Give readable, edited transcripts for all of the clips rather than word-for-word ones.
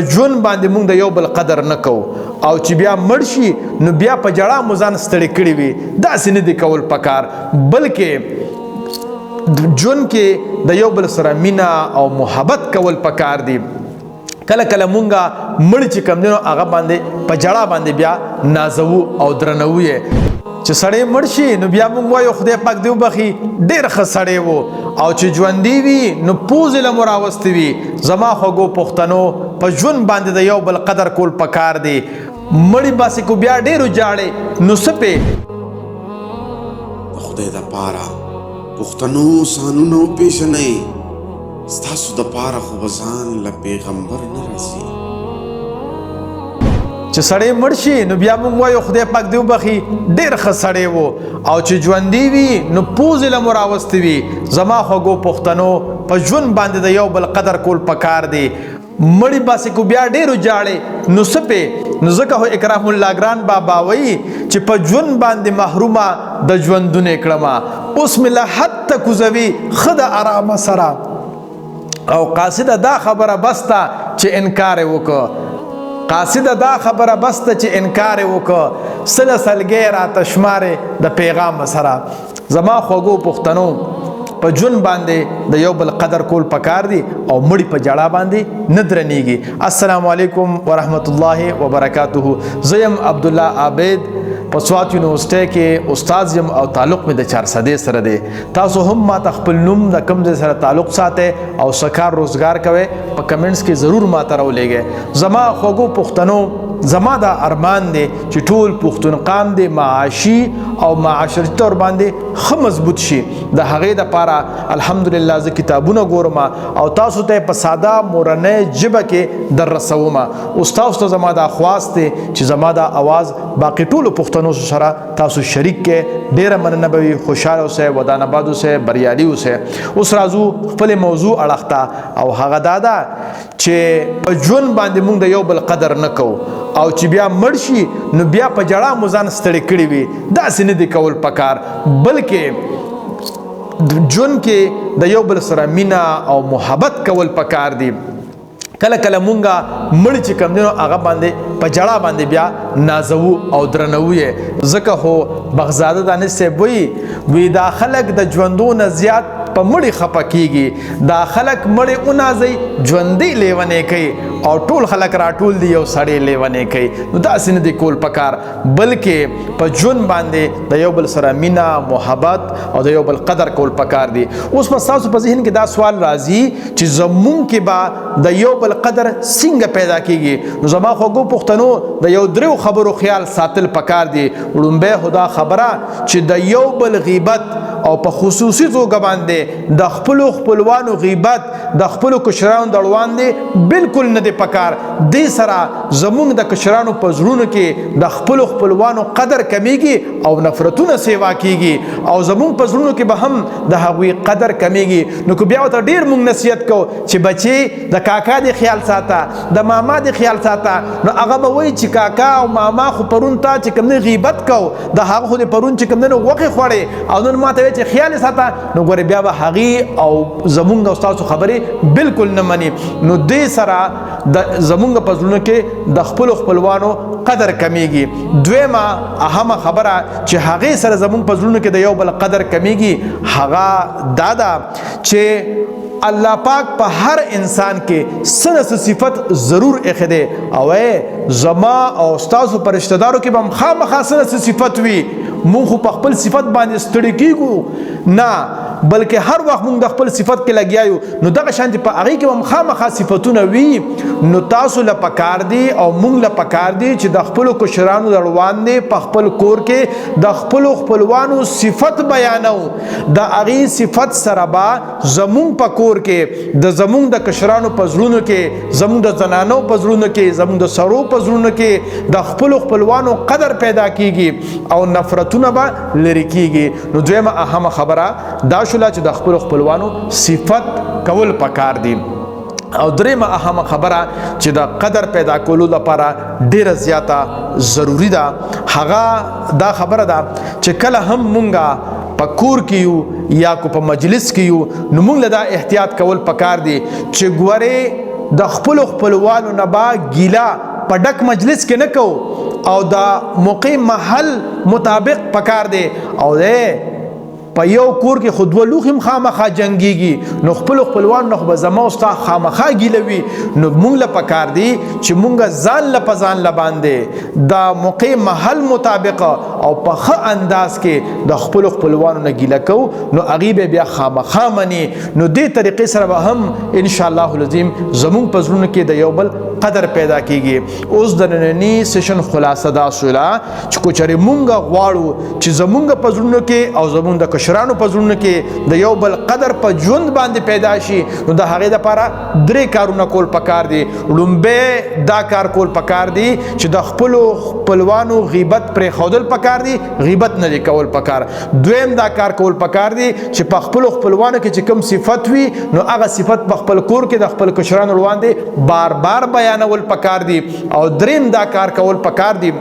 ژوند باندې مونږ د یو بل قدر نه کوو او چې بیا مړ شي نو بیا په جړا مو ځان ستړی کړي وي داسې نه دي کول پکار بلکې ژوند کې د یو بل سره مینه او محبت کول پکار دي کله کله مونږه مړ چې کم دی نو هغه باندې په جړا باندې بیا نازوو او درنوو یې چې سړی مړ شي نو بیا مونږ وایو خدای پاک دې وبخي ډېر ښه سړی و او چې ژوندي وي نو پوزې له مو راوستې وي زما خوږو پښتنو په ژوند باندې د یو بل قدر کول پکار دی مړی باسي کو بیا ډېرو جاړې نو څه پې خدای دپاره پښتنو سانونه وپېژنئ ستاسو دپاره خو به ځان له پیغمبر نه راسي چې سړی مړ شي نو بیا موږ وایو خدای پاک دې وبخي ډېر ښه سړی و او چې ژوندي وي نو پوزې له مو راوستې وي زما خوږو پښتنو په ژوند باندې د یو بل قدر کول پکار دی مړی باسي کو بیا ډېرو جاړې نو څه پې نو ځکه خو اکرام الله ګران بابا وایي چې په ژوند باندې محرومه د ژوندونه یې کړمه اوس مې له حد ته کوزوي ښه د ارامه سره او قاصده دا خبره بسته چې انکار یې وکړه قاصده دا خبره بسته چې انکار یې وکړه سله سلګۍ راته شمارې د پیغام سره زما خوږو پښتنو په ژوند باندې د یو بل قدر کول پکار دي او مړی په جړا باندې نه درنیږي السلام علیکم ورحمت الله وبرکاته زه یم عبدالله عابد په سوات یونیورسټۍ کې استاد یم او تعلق مې د 400 سره دی تاسو هم ماته خپل نوم د کوم ځای سره تعلق ساتئ او څه کار روزګار کوئ په کمنټس کې ضرور ماته راولېږئ زما خوږو پښتنو زما دا ارمان دی چې ټول پښتون قام دی معاشي او معاشرتي طور باندې ښه مضبوط شي د هغې دپاره الحمدلله زه کتابونه ګورم او تاسو ته په ساده مورنۍ ژبه کې در رسوم اوس تاسو ته زما دا خواست دی چې زما دا اواز باقي ټولو پښتنو سره تاسو شریک کې ډېره مننه به وي خوشحاله اوسئ ودان آباد اوسئ بریالي اوسئ اوس راځو خپلې موضوع اړخ ته او هغه دا ده چې په ژوند باندې مونږ د یو بل قدر نه کوو او چې بیا مړ شي نو بیا په جړا مو ځان ستړی کړي وي داسې نه دي کول پکار بلکې ژوند کې د یو بل سره مینه او محبت کول پکار دي کله کله مونږه مړ چې کم دی نو هغه باندې په جړا باندې بیا نازوو او درنوو یې ځکه خو بغزاده دانش صاحب وایي دا خلک د ژوندو نه زیات په مړي خفه کیږي دا خلک مړي ونازي ژوندي لیونې کوي او ټول خلک راټول دي یو سړی لیونې کوي نو داسې نه دی کول پکار بلکې په ژوند باندې د یو بل سره مینه محبت او د یو بل قدر کول پکار دي اوس په ستاسو په ذهن کې دا سوال راځي چې زمونږ کې به د یو بل قدر څنګه پیدا کیږي نو زما خوږو پښتنو د یو دریو خبرو خیال ساتل پکار دي لومبۍ خدا خبره چې د یو بل غیبت او په خصوصي توګه باندې د خپلو خپلوانو غیبت د خپلو کشرانو دړوان دی بالکل نه دی پکار دې سره زمونږ د کشرانو په زړونو کې د خپلو خپلوانو قدر کمیږي او نفرتونه سیوا کیږي او زمونږ په زړونو کې به هم د هغوی قدر کمیږي نو که بیا ورته ډېر مونږ نصیحت کوو چې بچې د کاکا دې خیال ساته د ماما دې خیال ساته نو هغه به وایي چې کاکا او ماما خو پرون تا چې کوم نه غیبت کو د هغه خو دې پرون چې کوم نه غوښې خوړې او نن ماته وایي چې خیال ساته نو ګورې بیا به هغې او زمونږ او ستاسو خبرې بالکل نه مني نو دې سره زمونږ په زړونو کې د خپلو خپلوانو قدر کمیږي دویمه اهمه خبره چې هغې سره زمونږ په زړونو کې د یو بل قدر کمیږي هغه دا ده چې الله پاک په هر انسان کې څه نه څه صفت ضرور ایښی دی او زما او ستاسو په رشته دارو کې به هم خامخا څه نه څه صفت وي مونږ خو په خپل صفت باندې ستړي کیږو نه بلکې هر وخت مونږ د خپل صفت کې لګیا یو نو دغه شانتې په هغې کې به هم خامخا صفتونه وي نو تاسو له پکار دي او مونږ له پکار دي چې د خپلو کشرانو دړوان دی په خپل کور کې د خپلو خپلوانو صفت بیانو د هغې صفت سره به زمونږ په کور کې د زمونږ د کشرانو په زړونو کې زمونږ د زنانو په زړونو کې زمونږ د سړو په زړونو کې د خپلو خپلوانو قدر پیدا کیږي او نفرتونه به لرې کیږي نو دویمه اهمه خبره دا شوله چې د خپلو خپلوانو صفت کول پکار دي او دریمه اهمه خبره چې د قدر پیدا کولو لپاره ډیره زیاته ضروری ده هغه دا خبره ده چې کله هم مونږه په کور کې یو یا کو په مجلس کې یو نو مونږ له دا احتیاط کول پکار دي چې ګورې د خپلوانو نه با ګیله په ډک مجلس کې نه کو او د موقع محل مطابق پکار دی او په یو کور کې خود ولوخم خامخا جنگيږي نو خپلوان نو به زما او ستا خامخا ګیلوي نو مونږ له پکار دی چې مونږ ځان له پزان ل باندې د موقع محل مطابق او په ښه انداز کې د خپلوانو نه ګیله کو نو هغه به بیا خامخا مني نو دې طریقې سره به هم ان شاء الله العظیم زمونږ پزړونو کې د یو بل قدر پیدا کیږي اوس د نننی سیشن خلاصه دا سولا چې کوچري مونږ غواړو چې زمونږ پزړونو کې او زمونږ د کشرانو په زړونو کې د یو بل قدر په ژوند باندې پیدا شي نو د هغې دپاره درې کارونه کول پکار دي لومبی دا کار کول پکار دي چې د خپلوانو غیبت پرېښودل پکار دي غیبت نه دي کول پکار دویم دا کار کول پکار دي چې په خپلوانو کې چې کوم صفت وي نو هغه صفت په خپل کور کې د خپل کشرانو وړاندې بار بار بیانول پکار دي او دریم دا کار کول پکار دي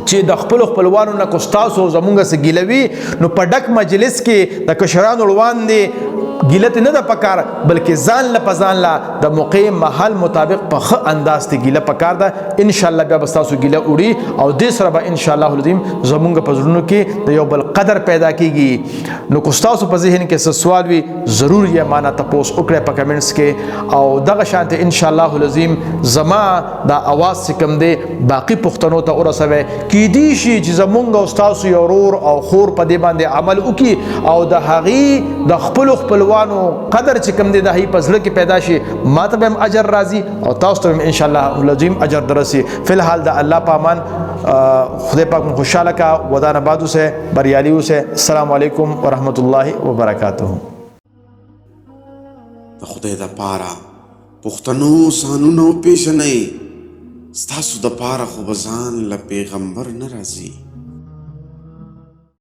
چې د خپلوانو نه کو ستاسو زمونږ سره ګیلوي نو په ډک مجلس کې د کشرانو وړاندې ګیلت نه د پکار بلکې ځان له پزان لا د موقع محل مطابق په ښه انداز ته ګیله پکار ده ان شاء الله بیا به تاسو ګیله وړي او دې سره به ان شاء الله العظیم زمونږ په زړونو کې د یو بل قدر پیدا کیږي نو کو تاسو په ذهن کې څه سوال وي ضرور یې معنا تاسو وکړئ په کمنټس کې او دغه شانته ان شاء الله العظیم زما د اواز څخه دی باقی پښتنو ته ورسوي کې دي شي چې زمونږ او تاسو یو ورور او خور په دې باندې عمل وکي او د هغې د خپلوانو قدر چې کوم دی د هغې په زړه کې پیدا شي ما ته به هم اجر راځي او تاسو ته هم ان شاء الله العظیم اجر درسي فی الحال د الله په امان خدای پاک مو خوشحاله کا ودان آباد سے بریالی سے السلام علیکم ورحمۃ اللہ وبرکاتہ د خدای د پاره پښتنو سانونو پیژنئ ستاسو د پاره خو به ځان له پیغمبر نه راځي